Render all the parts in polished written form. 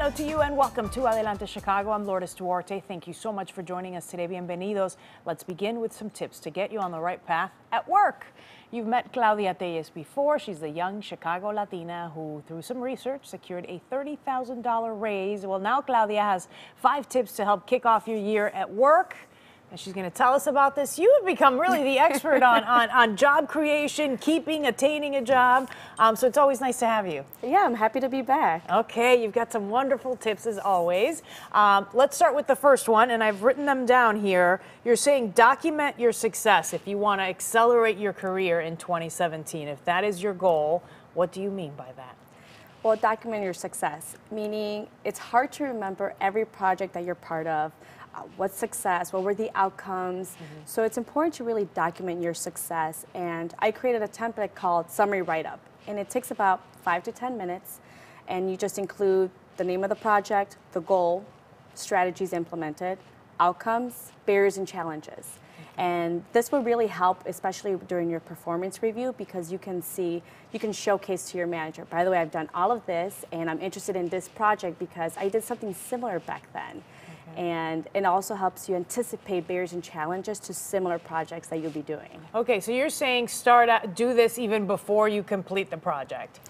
Hello to you and welcome to Adelante Chicago. I'm Lourdes Duarte. Thank you so much for joining us today. Bienvenidos. Let's begin with some tips to get you on the right path at work. You've met Claudia Telles before. She's the young Chicago Latina who, through some research, secured a $30,000 raise. Well, now Claudia has 5 tips to help kick off your year at work. And she's going to tell us about this. You have become really the expert on job creation, keeping, attaining a job. So it's always nice to have you. Yeah, I'm happy to be back. Okay, you've got some wonderful tips as always. Let's start with the first one, and I've written them down here. You're saying document your success if you want to accelerate your career in 2017. If that is your goal, what do you mean by that? Well, document your success, meaning it's hard to remember every project that you're part of. What's success? What were the outcomes? So it's important to really document your success. And I created a template called Summary Write-Up. And it takes about 5 to 10 minutes. And you just include the name of the project, the goal, strategies implemented, outcomes, barriers and challenges. And this will really help, especially during your performance review, because you can showcase to your manager, by the way, I've done all of this and I'm interested in this project because I did something similar back then. And it also helps you anticipate barriers and challenges to similar projects that you'll be doing. Okay, so you're saying do this even before you complete the project.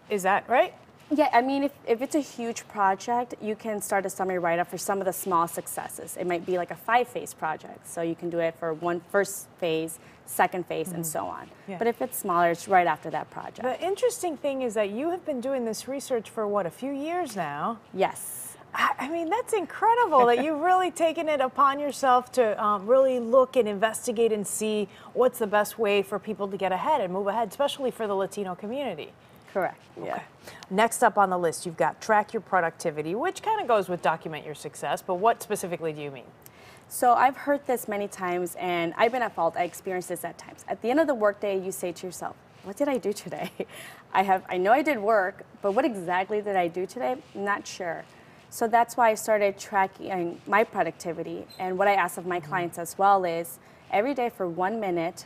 Is that right? Yeah, I mean, if it's a huge project, you can start a summary write-up for some of the small successes. It might be like a 5-phase first so you can do it for first phase, second phase, and so on. Yeah. But if it's smaller, it's right after that project. The interesting thing is that you have been doing this research for, what, a few years now? Yes. I mean, that's incredible that you've really taken it upon yourself to really look and investigate and see what's the best way for people to get ahead and move ahead, especially for the Latino community. Correct. Okay. Yeah. Next up on the list, you've got track your productivity, which kind of goes with document your success, but what specifically do you mean? So I've heard this many times, and I've been at fault. I experienced this at times. At the end of the workday, you say to yourself, what did I do today? I know I did work, but what exactly did I do today? I'm not sure. So that's why I started tracking my productivity. And what I ask of my clients as well is, every day for 1 minute,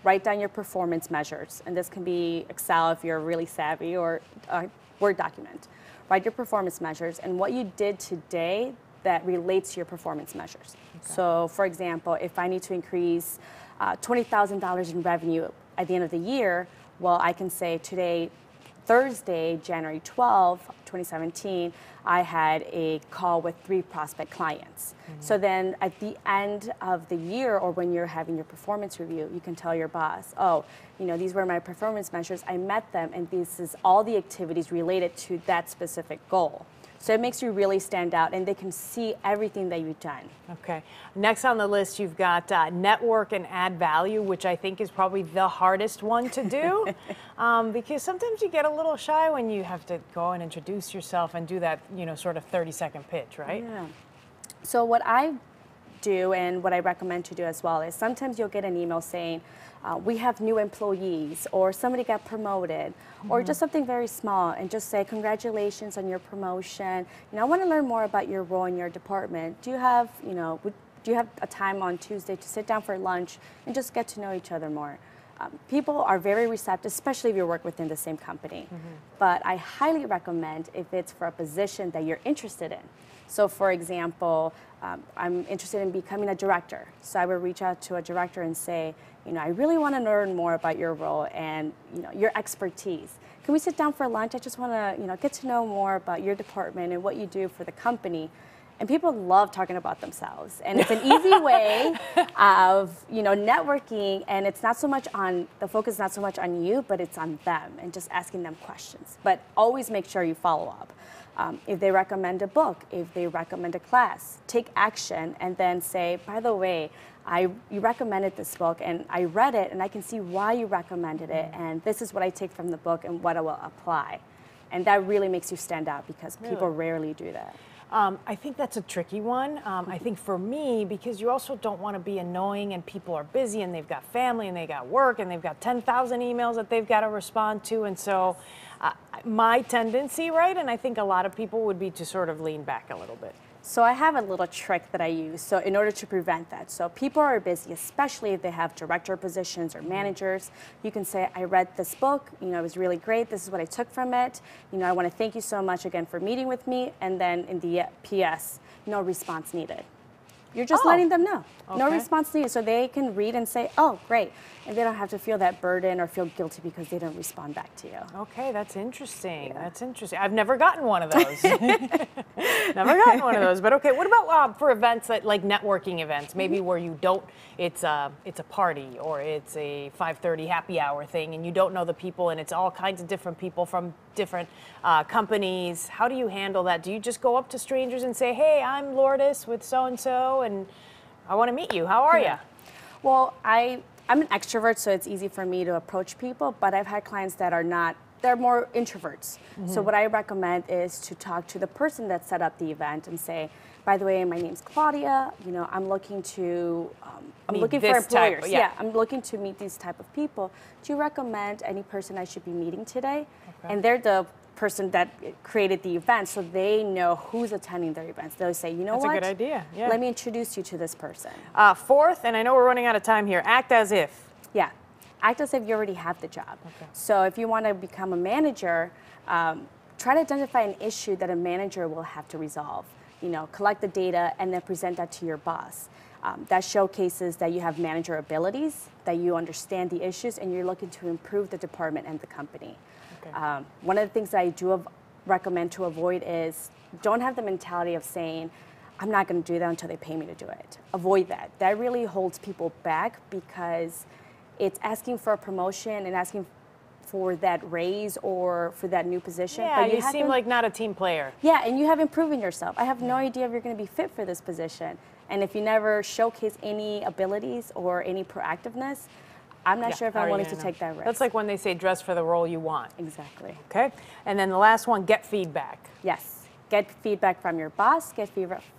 write down your performance measures. And this can be Excel if you're really savvy, or a Word document. Write your performance measures and what you did today that relates to your performance measures. Okay. So for example, if I need to increase $20,000 in revenue at the end of the year, well, I can say today, Thursday, January 12, 2017, I had a call with 3 prospect clients. So then at the end of the year, or when you're having your performance review, you can tell your boss, oh, you know, these were my performance measures, I met them, and this is all the activities related to that specific goal. So it makes you really stand out, and they can see everything that you've done. Okay. Next on the list, you've got network and add value, which I think is probably the hardest one to do, because sometimes you get a little shy when you have to go and introduce yourself and do that, you know, sort of 30-second pitch, right? Yeah. So what I do and what I recommend to do as well is sometimes you'll get an email saying, we have new employees, or somebody got promoted, or just something very small, and just say, congratulations on your promotion. You know, I want to learn more about your role in your department. Do you have, you know, do you have a time on Tuesday to sit down for lunch and just get to know each other more? People are very receptive, especially if you work within the same company. But I highly recommend if it's for a position that you're interested in. So for example, I'm interested in becoming a director. So I would reach out to a director and say, you know, I really want to learn more about your role and, you know, your expertise. Can we sit down for lunch? I just want to, you know, get to know more about your department and what you do for the company. And people love talking about themselves. And it's an easy way of, you know, networking, and it's not so much on, the focus is not so much on you, but it's on them and just asking them questions. But always make sure you follow up. If they recommend a book, if they recommend a class, take action and then say, by the way, you recommended this book and I read it and I can see why you recommended it, and this is what I take from the book and what I will apply. And that really makes you stand out because people rarely do that. I think that's a tricky one. I think for me, because you also don't want to be annoying and people are busy and they've got family and they got work and they've got 10,000 emails that they've got to respond to. And so my tendency, right, and I think a lot of people would be to sort of lean back a little bit. So I have a little trick that I use so in order to prevent that. So people are busy, especially if they have director positions or managers. You can say, I read this book, you know, it was really great. This is what I took from it. You know, I want to thank you so much again for meeting with me. And then in the PS, no response needed. You're just letting them know. Okay. No response needed. So they can read and say, oh, great. And they don't have to feel that burden or feel guilty because they didn't respond back to you. Okay, that's interesting. Yeah. That's interesting. I've never gotten one of those. Never gotten one of those. But okay, what about for events that, like networking events, maybe where you don't, it's a party or it's a 5:30 happy hour thing and you don't know the people and it's all kinds of different people from different companies. How do you handle that? Do you just go up to strangers and say, hey, I'm Lourdes with so-and-so and I want to meet you. How are you? Well, I'm an extrovert, so it's easy for me to approach people, but I've had clients that are not, they're more introverts. So what I recommend is to talk to the person that set up the event and say, by the way, my name's Claudia, you know, I'm looking to, I'm looking for employers. I'm looking to meet these type of people. Do you recommend any person I should be meeting today? Okay. And they're the person that created the event, so they know who's attending their events. They'll say, you know what? That's a good idea. Yeah. Let me introduce you to this person. Fourth, and I know we're running out of time here, act as if. Yeah, act as if you already have the job. Okay. So if you want to become a manager, try to identify an issue that a manager will have to resolve. You know, collect the data and then present that to your boss. That showcases that you have manager abilities, that you understand the issues, and you're looking to improve the department and the company. Okay. One of the things that I do recommend to avoid is don't have the mentality of saying, I'm not going to do that until they pay me to do it. Avoid that. That really holds people back because it's asking for a promotion and asking for that raise or for that new position. Yeah, but you seem like not a team player. Yeah, and you haven't proven yourself. I have no idea if you're going to be fit for this position. And if you never showcase any abilities or any proactiveness, I'm not sure if I'm willing to take that risk. That's like when they say dress for the role you want. Exactly. Okay. And then the last one, get feedback. Yes. Get feedback from your boss, get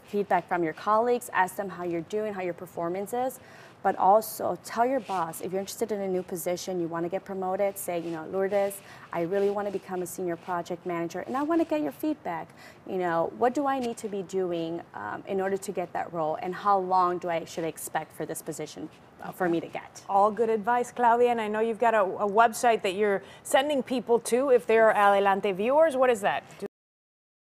feedback from your colleagues, ask them how you're doing, how your performance is. But also tell your boss, if you're interested in a new position, you want to get promoted, say, you know, Lourdes, I really want to become a senior project manager and I want to get your feedback. You know, what do I need to be doing in order to get that role and how long should I expect for this position for me to get? All good advice, Claudia, and I know you've got a website that you're sending people to if they're Adelante viewers. What is that?